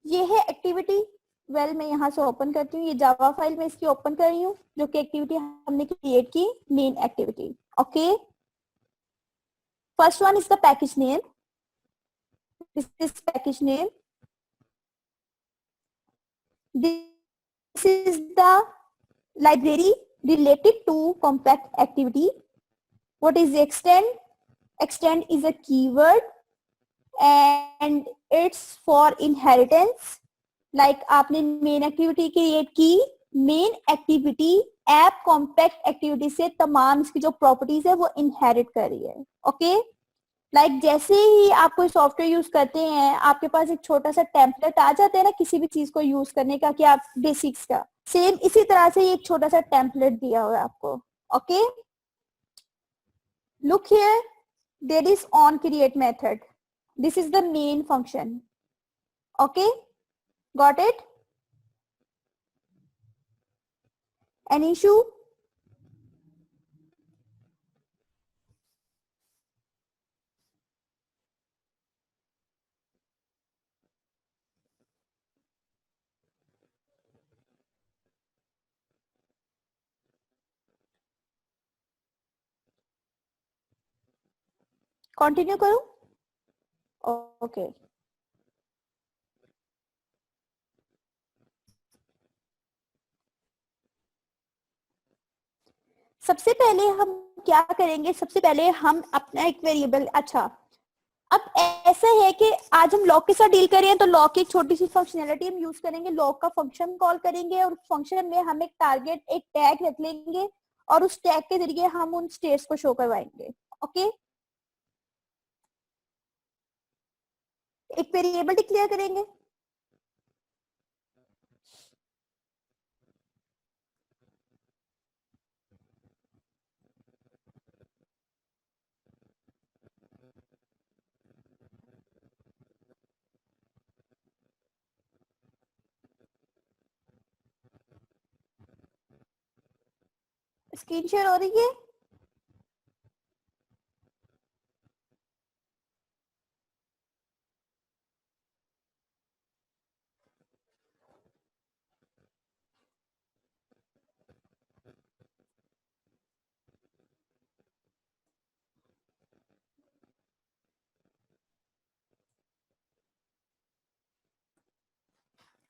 ये है activity. Well मैं यहाँ से ओपन करती हूँ, ये जावा फाइल में इसकी ओपन कर रही हूँ जो कि एक्टिविटी हमने क्रिएट की, main activity. Okay, first one is the package name, this is package name, this is the library related to compact activity. What is the extent? Extent is a keyword and it's for inheritance. Like आपने main activity create की, main activity app compact activity से तमाम इसकी जो properties है वो inherit कर रही है। Okay? Like जैसे ही आप कोई सॉफ्टवेयर यूज करते हैं, आपके पास एक छोटा सा टेम्पलेट आ जाता है ना किसी भी चीज को यूज करने का, कि आप बेसिक्स का, सेम इसी तरह से एक छोटा सा टेम्पलेट दिया हुआ है आपको। Okay, look here, there is on create method, this is the main function. Okay, got it? Any issue? Continue करूं? ओके, सबसे पहले हम क्या करेंगे, सबसे पहले हम अपना एक वेरिएबल, अच्छा अब ऐसा है कि आज हम लॉग के साथ डील करें तो लॉग की एक छोटी सी फंक्शनैलिटी हम यूज करेंगे, लॉग का फंक्शन कॉल करेंगे और उस फंक्शन में हम एक टारगेट, एक टैग रख लेंगे और उस टैग के जरिए हम उन स्टेट्स को शो करवाएंगे। ओके, एक वेरिएबल डिक्लेयर करेंगे। स्क्रीन शेयर हो रही है?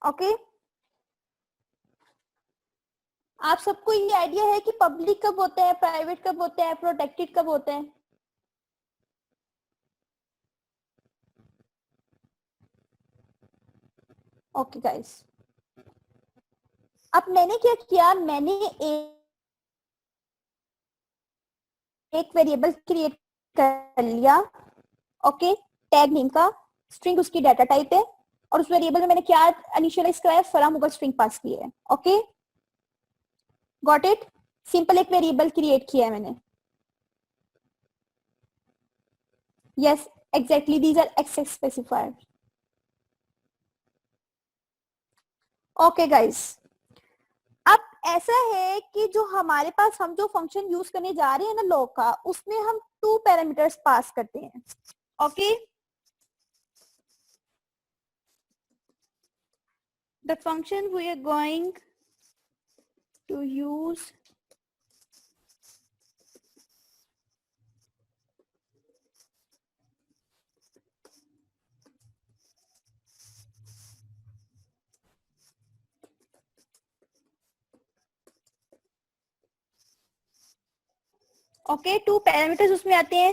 ओके, आप सबको ये आइडिया है कि पब्लिक कब होता है, प्राइवेट कब होता है, प्रोटेक्टेड कब होता है? ओके गाइस, अब मैंने क्या किया, मैंने एक वेरिएबल क्रिएट कर लिया। ओके, टैग नेम का, स्ट्रिंग उसकी डाटा टाइप है और उस वेरिएबल में मैंने क्या इनिशियलाइज कराया, फ्रॉम ऊपर स्ट्रिंग पास की है। Okay, got it? सिंपल एक वेरिएबल क्रिएट किया है मैंने। Yes exactly, these are access specifier. Okay guys, अब ऐसा है कि जो हमारे पास हम जो फंक्शन यूज करने जा रहे हैं ना लॉग का, उसमें हम 2 पैरामीटर्स पास करते हैं। Okay, the function we are going to use okay, 2 parameters उसमें आते हैं।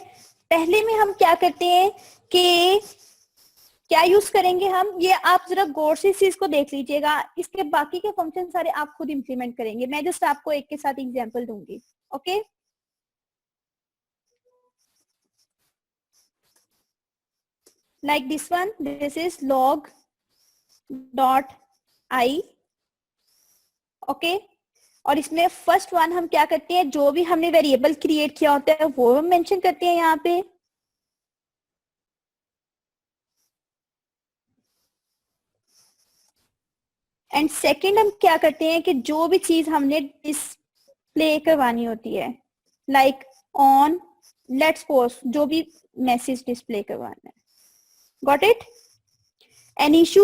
पहले में हम क्या करते हैं कि क्या यूज करेंगे हम, ये आप जरा गौर से इस चीज को देख लीजिएगा, इसके बाकी के फंक्शन सारे आप खुद इंप्लीमेंट करेंगे, मैं जस्ट आपको एक के साथ एग्जांपल दूंगी। Okay, like this one, this is log dot I। Okay, और इसमें फर्स्ट वन हम क्या करते हैं, जो भी हमने वेरिएबल क्रिएट किया होता है वो हम मेंशन करते हैं यहाँ पे। एंड सेकंड हम क्या करते हैं कि जो भी चीज हमने डिस्प्ले करवानी होती है, लाइक ऑन लेट्स पोस्ट, जो भी मैसेज डिस्प्ले करवाना है। Got it? Any issue?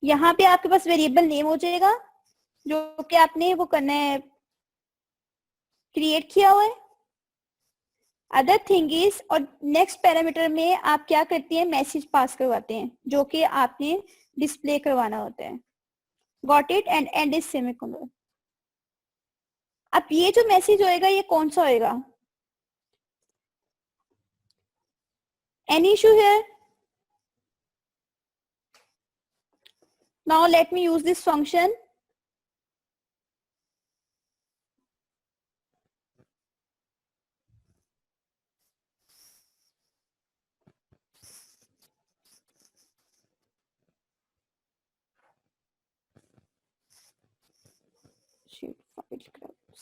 यहाँ पे आपके पास वेरिएबल नेम हो जाएगा जो कि आपने वो करना है, क्रिएट किया हुआ है। अदर थिंग इज, और नेक्स्ट पैरामीटर में आप क्या करते हैं, मैसेज पास करवाते हैं जो कि आपने डिस्प्ले करवाना होता है। Got it, and and is semicolon. अब ये जो मैसेज होएगा ये कौन सा होएगा? Any issue here? Now let me use this function. Sheet file grabs.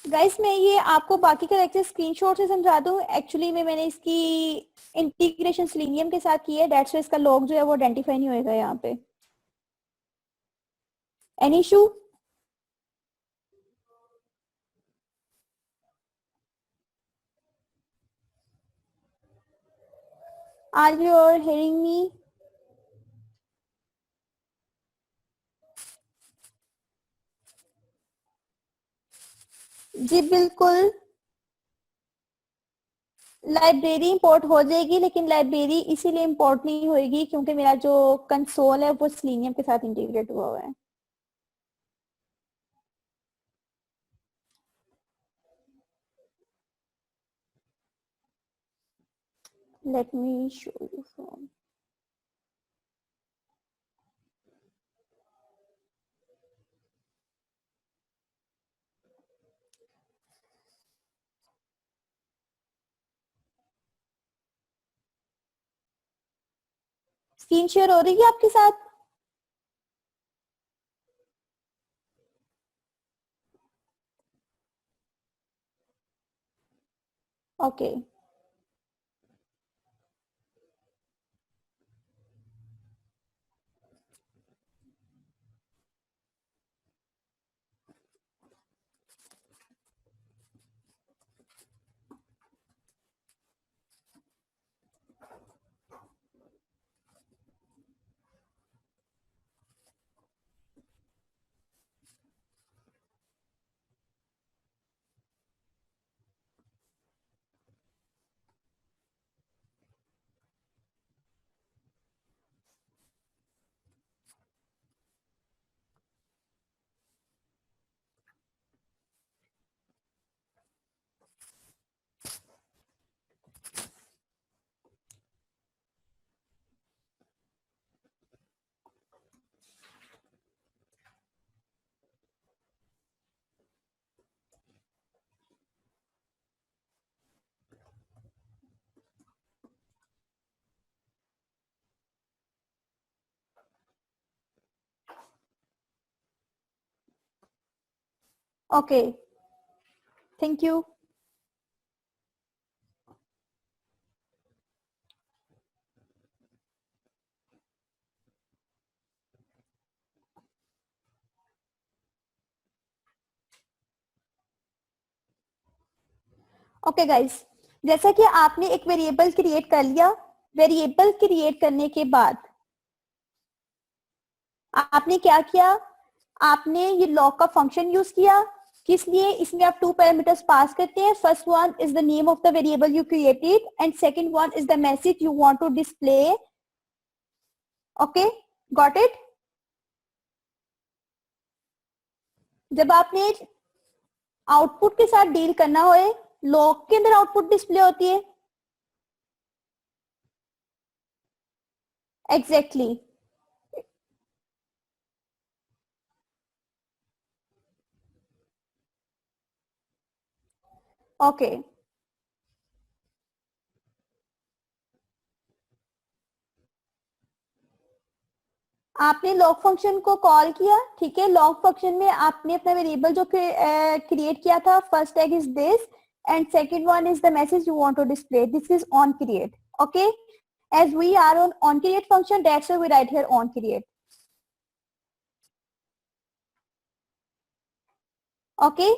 Guys मैं ये आपको बाकी का लेक्चर स्क्रीनशॉट से समझा दूं। एक्चुअली में मैंने इसकी इंटीग्रेशन सेलेनियम के साथ की है, दैट्स व्हाई इसका लॉग जो है वो आइडेंटिफाई नहीं होएगा यहाँ पे। Any issue? Are you are hearing me? जी बिल्कुल, लाइब्रेरी इंपोर्ट हो जाएगी, लेकिन लाइब्रेरी इसीलिए इंपोर्ट नहीं होएगी क्योंकि मेरा जो कंसोल है वो सेलेनियम के साथ इंटीग्रेट हुआ हुआ है। Let me show you from. Screen share हो रही है आपके साथ? Okay okay. Okay Thank you. Okay guys, जैसा कि आपने एक वेरिएबल क्रिएट कर लिया, वेरिएबल क्रिएट करने के बाद आपने क्या किया, आपने ये लॉग का फंक्शन यूज किया। किस लिए? इसमें आप 2 पैरामीटर्स पास करते हैं। First one is the name of the variable you created and second one is the message you want to display. Okay, got it? जब आपने आउटपुट के साथ डील करना हो, लॉग के अंदर आउटपुट डिस्प्ले होती है। एग्जैक्टली ओके, आपने लॉग फंक्शन को कॉल किया, ठीक है। लॉग फंक्शन में आपने अपना वेरिएबल जो क्रिएट किया था, first tag is this and second one is the message you want to display. This is on create. Okay, as we are on create function, that's why we write here on create. Okay,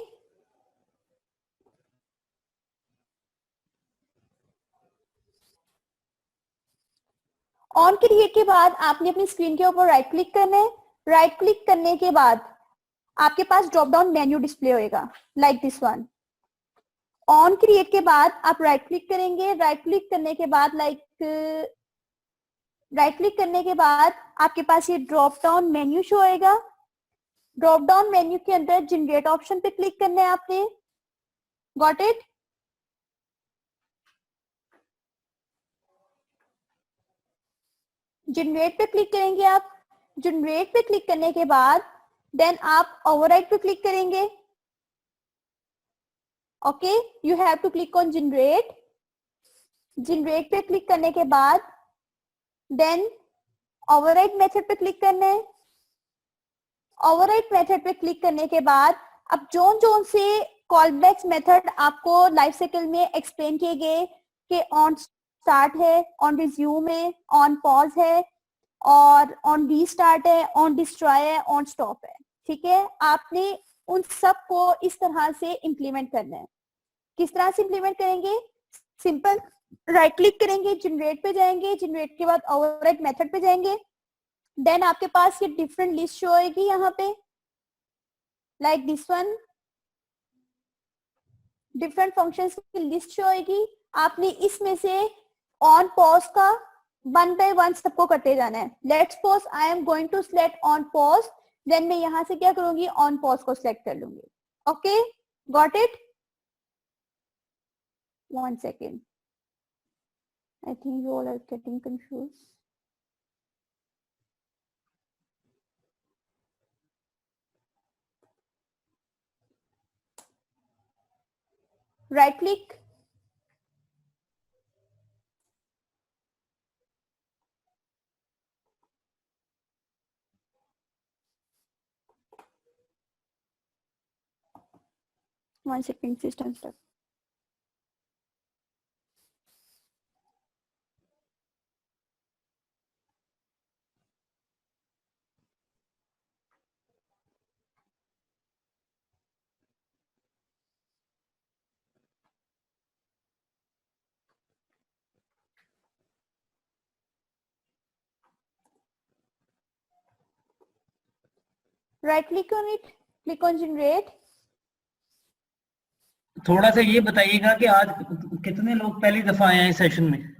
on create के बाद आपने अपनी screen के ऊपर right click करना है। Right click करने के बाद आपके पास ड्रॉप डाउन मेन्यू डिस्प्ले होएगा like this one. On create के बाद आप राइट क्लिक करेंगे। राइट क्लिक करने के बाद राइट क्लिक करने के बाद आपके पास ये ड्रॉप डाउन मेन्यू शो होएगा। ड्रॉप डाउन मेन्यू के अंदर जनरेट ऑप्शन पे क्लिक करना है आपने। Got it? जनरेट पे क्लिक करेंगे आप। जनरेट पे क्लिक करने के बाद देन आप ओवरराइट पे क्लिक करेंगे। Okay, you have to click on generate. Generate पे क्लिक करने के बाद देन ओवरराइट मेथड पे क्लिक करना है। ओवरराइट मेथड पे क्लिक करने के बाद अब जोन जोन से कॉलबैक्स मेथड आपको लाइफ साइकिल में एक्सप्लेन किए गए कि ऑन स्टार्ट है, ऑन रिज्यूम है, ऑन पॉज है और ऑन रीस्टार्ट है, ऑन डिस्ट्रॉय है, ऑन स्टॉप है। ठीक है, आपने उन सब को इस तरह से इंप्लीमेंट करना है। किस तरह से इंप्लीमेंट करेंगे? सिंपल, राइट क्लिक करेंगे, जनरेट पे जाएंगे, जनरेट के बाद ओवरराइट मेथड पे जाएंगे। देन आपके पास ये डिफरेंट लिस्ट शो होगी यहाँ पे like this one. Different functions की लिस्ट शो होगी। आपने इसमें से ऑन पॉज का 1 by 1 सबको करते जाना है। Let's suppose I am going to select on pause, then मैं यहां से क्या करूंगी, ऑन पॉज को सिलेक्ट कर लूंगी। Okay, got it? 1 second, I think you all are getting confused. Right click, one second, system stuck. Right click on it, click on generate. थोड़ा सा ये बताइएगा कि आज कितने लोग पहली दफा आए हैं इस सेशन में?